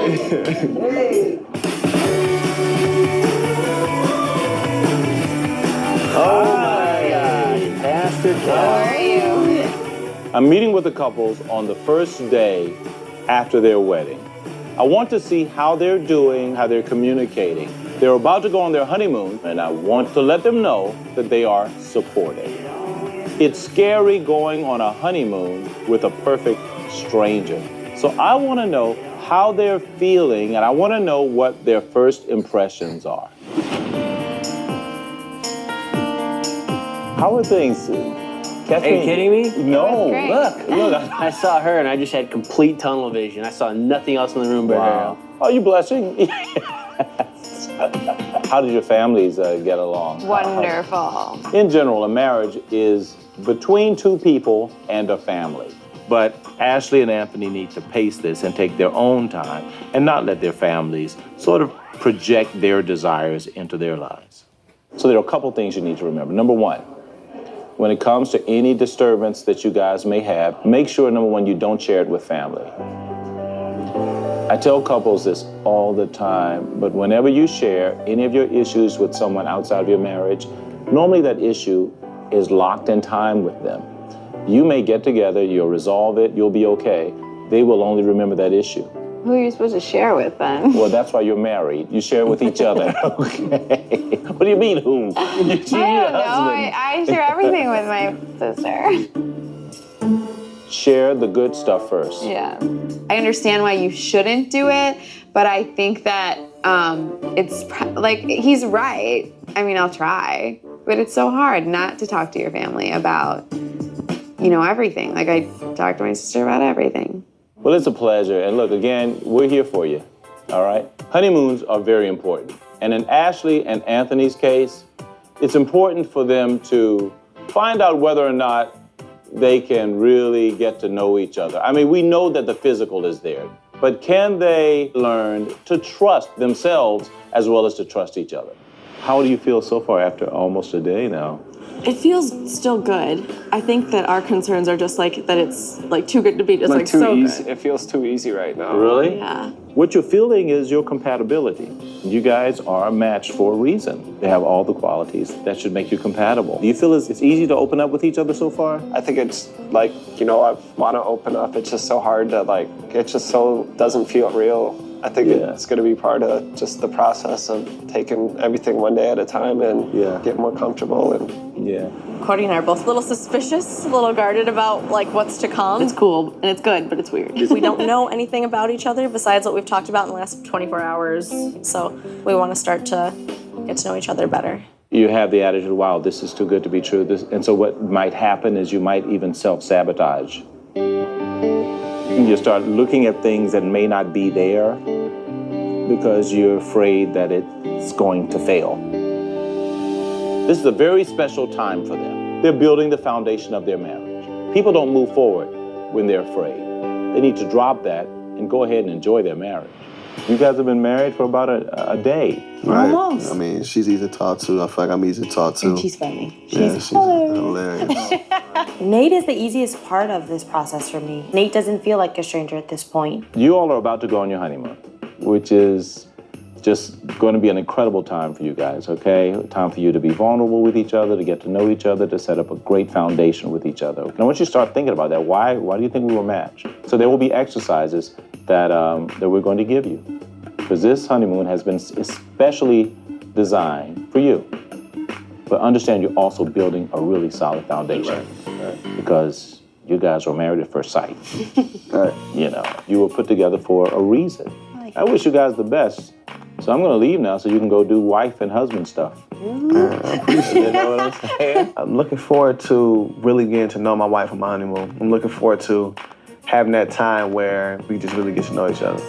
Oh my gosh, Pastor Ted. How are you? I'm meeting with the couples on the first day after their wedding. I want to see how they're doing, how they're communicating. They're about to go on their honeymoon, and I want to let them know that they are supported. It's scary going on a honeymoon with a perfect stranger. So I want to know how they're feeling, and I want to know what their first impressions are. How are things? Are you kidding me? No, look. I saw her and I just had complete tunnel vision. I saw nothing else in the room but her. Are you blushing? How did your families get along? Wonderful. In general, a marriage is between two people and a family. But Ashley and Anthony need to pace this and take their own time and not let their families sort of project their desires into their lives. So there are a couple things you need to remember. Number one, when it comes to any disturbance that you guys may have, make sure, number one, you don't share it with family. I tell couples this all the time, but whenever you share any of your issues with someone outside of your marriage, normally that issue is locked in time with them. You may get together, you'll resolve it, you'll be okay. They will only remember that issue. Who are you supposed to share with then? Well, that's why you're married. You share with each other, okay? What do you mean, who? You I don't know. I share everything with my sister. Share the good stuff first. Yeah. I understand why you shouldn't do it, but I think that it's like, he's right. I mean, I'll try, but it's so hard not to talk to your family about, everything. Like, I talk to my sister about everything. Well, it's a pleasure. And look, again, we're here for you, all right? Honeymoons are very important. And in Ashley and Anthony's case, it's important for them to find out whether or not they can really get to know each other. I mean, we know that the physical is there, but can they learn to trust themselves as well as to trust each other? How do you feel so far after almost a day now? It feels still good. I think that our concerns are just like that it's like too good to be just like so easy. good. It feels too easy right now. Really? Yeah. What you're feeling is your compatibility. You guys are a match for a reason. They have all the qualities that should make you compatible. Do you feel it's easy to open up with each other so far? I think it's like, I want to open up. It's just so hard to it just so doesn't feel real. I think it's going to be part of just the process of taking everything one day at a time and get more comfortable. Cody and I are both a little suspicious, a little guarded about what's to come. It's cool and it's good, but it's weird. We don't know anything about each other besides what we've talked about in the last 24 hours. So we want to start to get to know each other better. You have the attitude, wow, this is too good to be true. And so what might happen is you might even self-sabotage. You start looking at things that may not be there because you're afraid that it's going to fail. This is a very special time for them. They're building the foundation of their marriage. People don't move forward when they're afraid. They need to drop that and go ahead and enjoy their marriage. You guys have been married for about a day. Right. Almost. I mean, she's easy to talk to. I feel like I'm easy to talk to. And she's funny. She's hilarious. Nate is the easiest part of this process for me. Nate doesn't feel like a stranger at this point. You all are about to go on your honeymoon, which is just going to be an incredible time for you guys, okay? A time for you to be vulnerable with each other, to get to know each other, to set up a great foundation with each other. And once you start thinking about that, why do you think we were matched? So there will be exercises that we're going to give you, because this honeymoon has been especially designed for you. But understand you're also building a really solid foundation, right? Because you guys were married at first sight. Right. You were put together for a reason. I wish you guys the best. So I'm going to leave now so you can go do wife and husband stuff. I appreciate it. You know what I'm saying? I'm looking forward to really getting to know my wife on my honeymoon. I'm looking forward to having that time where we just really get to know each other.